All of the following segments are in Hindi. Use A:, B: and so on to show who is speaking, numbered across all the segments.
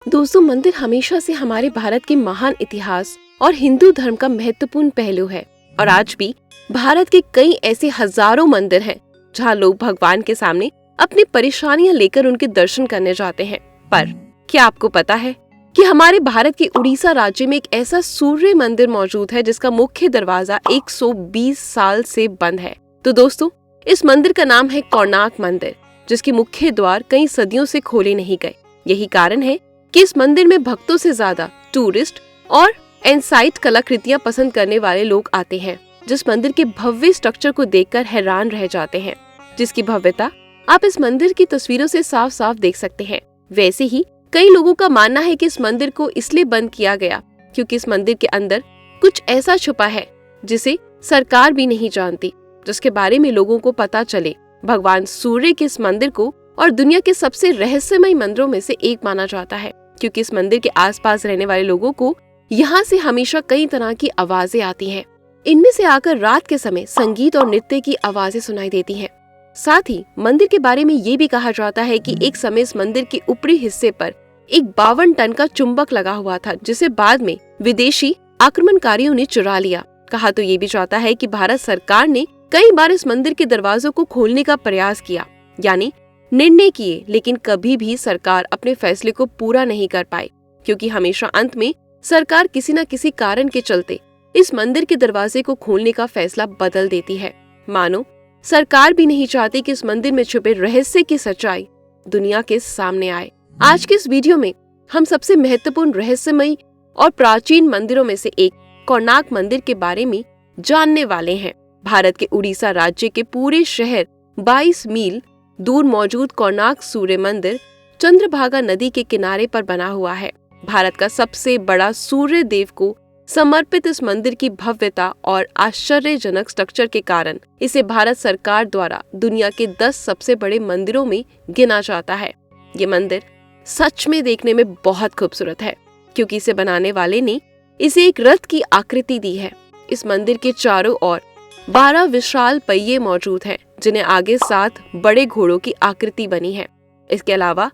A: दोस्तों, मंदिर हमेशा से हमारे भारत के महान इतिहास और हिंदू धर्म का महत्वपूर्ण पहलू है और आज भी भारत के कई ऐसे हजारों मंदिर हैं जहां लोग भगवान के सामने अपनी परेशानियां लेकर उनके दर्शन करने जाते हैं। पर क्या आपको पता है कि हमारे भारत के उड़ीसा राज्य में एक ऐसा सूर्य मंदिर मौजूद है जिसका मुख्य दरवाजा 120 साल से बंद है। तो दोस्तों, इस मंदिर का नाम है कोणार्क मंदिर, जिसके मुख्य द्वार कई सदियों से खोले नहीं गए। यही कारण है कि इस मंदिर में भक्तों से ज्यादा टूरिस्ट और एनसाइट कलाकृतियां पसंद करने वाले लोग आते हैं, जिस मंदिर के भव्य स्ट्रक्चर को देखकर हैरान रह जाते हैं, जिसकी भव्यता आप इस मंदिर की तस्वीरों से साफ साफ देख सकते हैं। वैसे ही कई लोगों का मानना है कि इस मंदिर को इसलिए बंद किया गया क्योंकि इस मंदिर के अंदर कुछ ऐसा छुपा है जिसे सरकार भी नहीं जानती, जिसके बारे में लोगों को पता चले। भगवान सूर्य के इस मंदिर को और दुनिया के सबसे रहस्यमय मंदिरों में से एक माना जाता है क्योंकि इस मंदिर के आसपास रहने वाले लोगों को यहाँ से हमेशा कई तरह की आवाजें आती हैं। इनमें से आकर रात के समय संगीत और नृत्य की आवाजें सुनाई देती हैं। साथ ही मंदिर के बारे में ये भी कहा जाता है कि एक समय इस मंदिर के ऊपरी हिस्से पर एक 52 टन का चुंबक लगा हुआ था, जिसे बाद में विदेशी आक्रमणकारियों ने चुरा लिया। कहा तो ये भी जाता है कि भारत सरकार ने कई बार इस मंदिर के दरवाजों को खोलने का प्रयास किया, यानी निर्णय किए, लेकिन कभी भी सरकार अपने फैसले को पूरा नहीं कर पाई क्योंकि हमेशा अंत में सरकार किसी न किसी कारण के चलते इस मंदिर के दरवाजे को खोलने का फैसला बदल देती है। मानो सरकार भी नहीं चाहती कि इस मंदिर में छुपे रहस्य की सच्चाई दुनिया के सामने आए। आज के इस वीडियो में हम सबसे महत्वपूर्ण रहस्यमय और प्राचीन मंदिरों में से एक कोणार्क मंदिर के बारे में जानने वाले हैं। भारत के उड़ीसा राज्य के पूरे शहर 22 मील दूर मौजूद कोणार्क सूर्य मंदिर चंद्रभागा नदी के किनारे पर बना हुआ है। भारत का सबसे बड़ा सूर्य देव को समर्पित इस मंदिर की भव्यता और आश्चर्यजनक स्ट्रक्चर के कारण इसे भारत सरकार द्वारा दुनिया के 10 सबसे बड़े मंदिरों में गिना जाता है। ये मंदिर सच में देखने में बहुत खूबसूरत है क्योंकि इसे बनाने वाले ने इसे एक रथ की आकृति दी है। इस मंदिर के चारों ओर 12 विशाल पहिए मौजूद हैं, जिन्हें आगे 7 बड़े घोड़ों की आकृति बनी है। इसके अलावा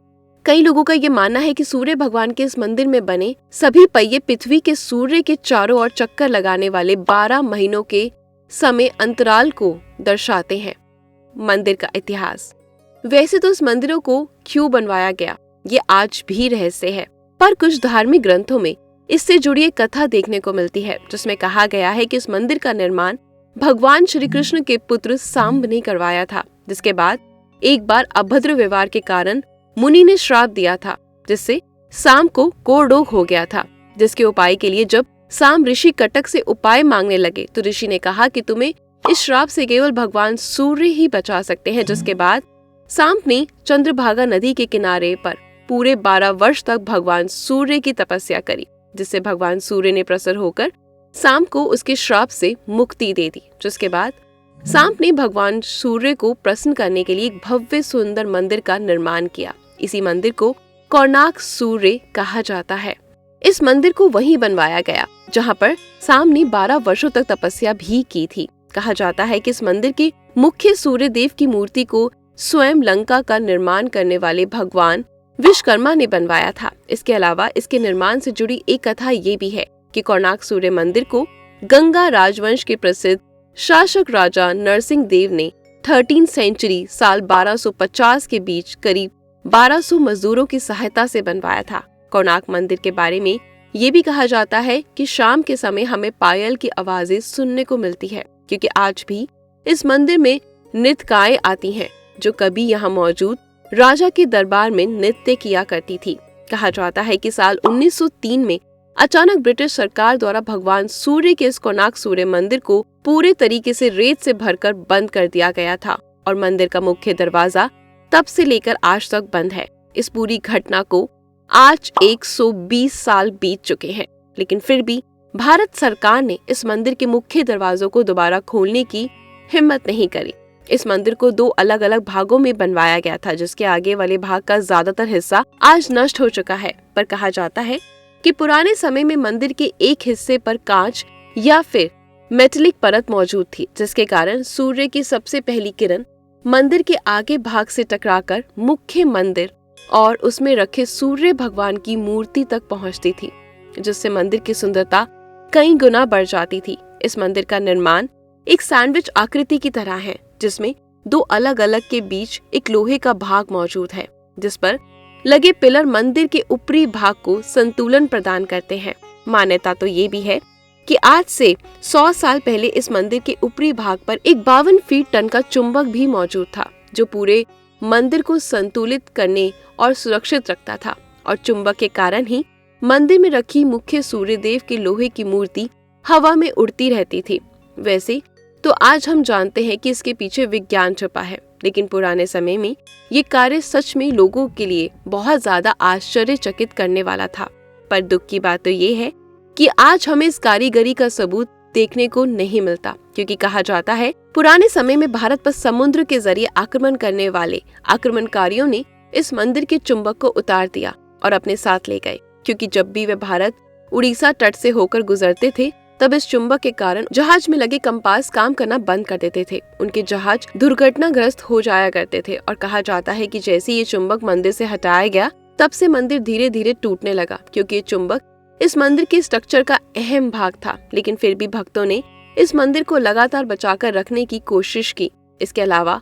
A: कई लोगों का ये मानना है कि सूर्य भगवान के इस मंदिर में बने सभी पहिए पृथ्वी के सूर्य के चारों ओर चक्कर लगाने वाले 12 महीनों के समय अंतराल को दर्शाते हैं। मंदिर का इतिहास। वैसे तो इस मंदिरों को क्यों बनवाया गया ये आज भी रहस्य है, पर कुछ धार्मिक ग्रंथों में इससे जुड़ी एक कथा देखने को मिलती है, जिसमें कहा गया है कि इस मंदिर का निर्माण भगवान श्री कृष्ण के पुत्र सांब ने करवाया था, जिसके बाद एक बार अभद्र व्यवहार के कारण मुनि ने श्राप दिया था, जिससे सांब को कोढ़ रोग हो गया था। जिसके उपाय के लिए जब सांब ऋषि कटक से उपाय मांगने लगे तो ऋषि ने कहा कि तुम्हें इस श्राप से केवल भगवान सूर्य ही बचा सकते हैं। जिसके बाद सांब ने चंद्रभागा नदी के किनारे पर पूरे 12 वर्ष तक भगवान सूर्य की तपस्या करी, जिससे भगवान सूर्य ने प्रसन्न होकर सांब को उसके श्राप से मुक्ति दे दी। जिसके बाद सांब ने भगवान सूर्य को प्रसन्न करने के लिए एक भव्य सुंदर मंदिर का निर्माण किया। इसी मंदिर को कोणार्क सूर्य कहा जाता है। इस मंदिर को वहीं बनवाया गया जहां पर सांब ने 12 वर्षों तक तपस्या भी की थी। कहा जाता है कि इस मंदिर के मुख्य सूर्य देव की मूर्ति को स्वयं लंका का निर्माण करने वाले भगवान विश्वकर्मा ने बनवाया था। इसके अलावा इसके निर्माण से जुड़ी एक कथा ये भी है कि कोणार्क सूर्य मंदिर को गंगा राजवंश के प्रसिद्ध शासक राजा नरसिंह देव ने 13वीं सेंचुरी साल 1250 के बीच करीब 1200 मजदूरों की सहायता से बनवाया था। कोणार्क मंदिर के बारे में ये भी कहा जाता है कि शाम के समय हमें पायल की आवाजें सुनने को मिलती है क्योंकि आज भी इस मंदिर में नृत्यकाएं आती हैं जो कभी यहाँ मौजूद राजा के दरबार में नृत्य किया करती थी। कहा जाता है कि साल 1903 में अचानक ब्रिटिश सरकार द्वारा भगवान सूर्य के इस कोणार्क सूर्य मंदिर को पूरे तरीके से रेत से भरकर बंद कर दिया गया था और मंदिर का मुख्य दरवाजा तब से लेकर आज तक बंद है। इस पूरी घटना को आज 120 साल बीत चुके हैं, लेकिन फिर भी भारत सरकार ने इस मंदिर के मुख्य दरवाजों को दोबारा खोलने की हिम्मत नहीं करी। इस मंदिर को 2 अलग अलग भागों में बनवाया गया था, जिसके आगे वाले भाग का ज्यादातर हिस्सा आज नष्ट हो चुका है। पर कहा जाता है कि पुराने समय में मंदिर के एक हिस्से पर कांच या फिर मेटेलिक परत मौजूद थी, जिसके कारण सूर्य की सबसे पहली किरण मंदिर के आगे भाग से टकराकर मुख्य मंदिर और उसमें रखे सूर्य भगवान की मूर्ति तक पहुंचती थी, जिससे मंदिर की सुंदरता कई गुना बढ़ जाती थी। इस मंदिर का निर्माण एक सैंडविच आकृति की तरह है, जिसमें दो अलग अलग के बीच एक लोहे का भाग मौजूद है, जिस पर लगे पिलर मंदिर के ऊपरी भाग को संतुलन प्रदान करते हैं। मान्यता तो ये भी है कि आज से 100 साल पहले इस मंदिर के ऊपरी भाग पर एक 52 फीट टन का चुंबक भी मौजूद था, जो पूरे मंदिर को संतुलित करने और सुरक्षित रखता था। और चुंबक के कारण ही मंदिर में रखी मुख्य सूर्यदेव की लोहे की मूर्ति हवा में उड़ती रहती थी। वैसे तो आज हम जानते हैं कि इसके पीछे विज्ञान छुपा है, लेकिन पुराने समय में ये कार्य सच में लोगों के लिए बहुत ज्यादा आश्चर्यचकित करने वाला था। पर दुख की बात तो ये है कि आज हमें इस कारीगरी का सबूत देखने को नहीं मिलता, क्योंकि कहा जाता है पुराने समय में भारत पर समुद्र के जरिए आक्रमण करने वाले आक्रमणकारियों ने इस मंदिर के चुंबक को उतार दिया और अपने साथ ले गए, क्योंकि जब भी वे भारत उड़ीसा तट से होकर गुजरते थे तब इस चुंबक के कारण जहाज में लगे कंपास काम करना बंद कर देते थे। उनके जहाज दुर्घटनाग्रस्त हो जाया करते थे और कहा जाता है कि जैसे ये चुंबक मंदिर से हटाया गया तब से मंदिर धीरे धीरे टूटने लगा, क्योंकि ये चुंबक इस मंदिर के स्ट्रक्चर का अहम भाग था। लेकिन फिर भी भक्तों ने इस मंदिर को लगातार बचाकर रखने की कोशिश की। इसके अलावा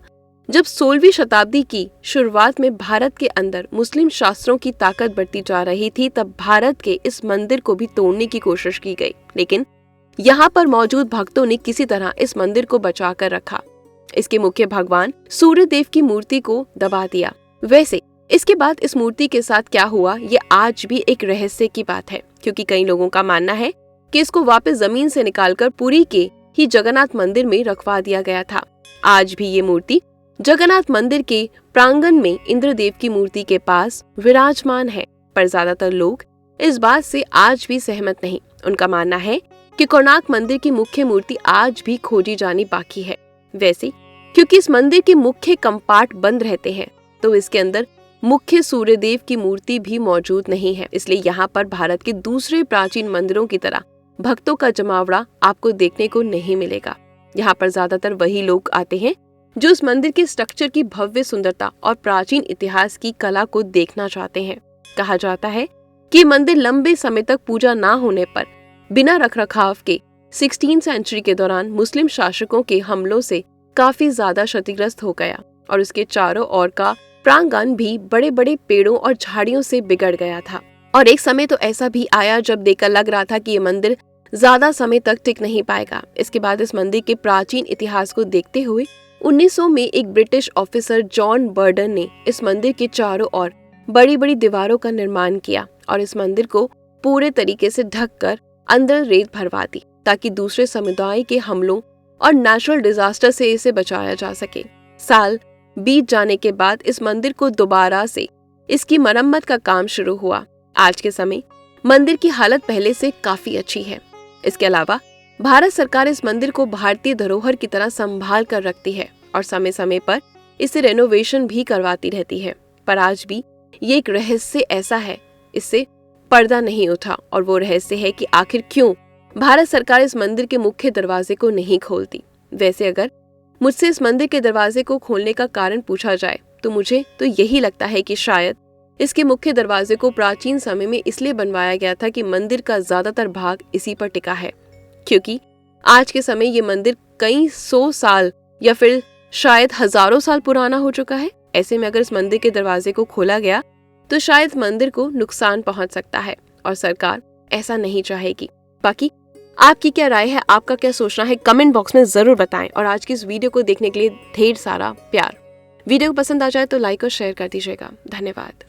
A: जब 16वीं शताब्दी की शुरुआत में भारत के अंदर मुस्लिम शास्त्रों की ताकत बढ़ती जा रही थी, तब भारत के इस मंदिर को भी तोड़ने की कोशिश की गई, लेकिन यहाँ पर मौजूद भक्तों ने किसी तरह इस मंदिर को बचाकर रखा। इसके मुख्य भगवान सूर्यदेव की मूर्ति को दबा दिया। वैसे इसके बाद इस मूर्ति के साथ क्या हुआ ये आज भी एक रहस्य की बात है, क्योंकि कई लोगों का मानना है कि इसको वापस जमीन से निकालकर पुरी के ही जगन्नाथ मंदिर में रखवा दिया गया था। आज भी ये मूर्ति जगन्नाथ मंदिर के प्रांगण में इंद्रदेव की मूर्ति के पास विराजमान है। पर ज्यादातर लोग इस बात से आज भी सहमत नहीं। उनका मानना है कि कोणार्क मंदिर की मुख्य मूर्ति आज भी खोजी जानी बाकी है। वैसे क्योंकि इस मंदिर के मुख्य कम्पार्ट बंद रहते हैं, तो इसके अंदर मुख्य सूर्यदेव की मूर्ति भी मौजूद नहीं है। इसलिए यहाँ पर भारत के दूसरे प्राचीन मंदिरों की तरह भक्तों का जमावड़ा आपको देखने को नहीं मिलेगा। यहाँ पर ज्यादातर वही लोग आते हैं जो इस मंदिर के स्ट्रक्चर की भव्य सुंदरता और प्राचीन इतिहास की कला को देखना चाहते हैं। कहा जाता है कि मंदिर लंबे समय तक पूजा न होने पर बिना रखरखाव के 16वीं सेंचुरी के दौरान मुस्लिम शासकों के हमलों से काफी ज्यादा क्षतिग्रस्त हो गया और इसके चारों ओर का प्रांगण भी बड़े बड़े पेड़ों और झाड़ियों से बिगड़ गया था। और एक समय तो ऐसा भी आया जब देखकर लग रहा था कि ये मंदिर ज्यादा समय तक टिक नहीं पाएगा। इसके बाद इस मंदिर के प्राचीन इतिहास को देखते हुए 1900 में एक ब्रिटिश ऑफिसर जॉन बर्डन ने इस मंदिर के चारों ओर बड़ी बड़ी दीवारों का निर्माण किया और इस मंदिर को पूरे तरीके से ढककर अंदर रेत भरवा दी, ताकि दूसरे समुदाय के हमलों और नेचुरल डिजास्टर से इसे बचाया जा सके। साल बीत जाने के बाद इस मंदिर को दोबारा से इसकी मरम्मत का काम शुरू हुआ। आज के समय मंदिर की हालत पहले से काफी अच्छी है। इसके अलावा भारत सरकार इस मंदिर को भारतीय धरोहर की तरह संभाल कर रखती है और समय समय पर इसे रेनोवेशन भी करवाती रहती है। पर आज भी ये एक रहस्य ऐसा है, इससे पर्दा नहीं उठा, और वो रहस्य है कि आखिर क्यों भारत सरकार इस मंदिर के मुख्य दरवाजे को नहीं खोलती। वैसे अगर मुझसे इस मंदिर के दरवाजे को खोलने का कारण पूछा जाए तो मुझे तो यही लगता है कि शायद इसके मुख्य दरवाजे को प्राचीन समय में इसलिए बनवाया गया था कि मंदिर का ज्यादातर भाग इसी पर टिका है, क्योंकि आज के समय ये मंदिर कई 100 साल या फिर शायद हजारों साल पुराना हो चुका है। ऐसे में अगर इस मंदिर के दरवाजे को खोला गया तो शायद मंदिर को नुकसान पहुंच सकता है और सरकार ऐसा नहीं चाहेगी। बाकी आपकी क्या राय है, आपका क्या सोचना है, कमेंट बॉक्स में जरूर बताएं। और आज की इस वीडियो को देखने के लिए ढेर सारा प्यार। वीडियो पसंद आ जाए तो लाइक और शेयर कर दीजिएगा। धन्यवाद।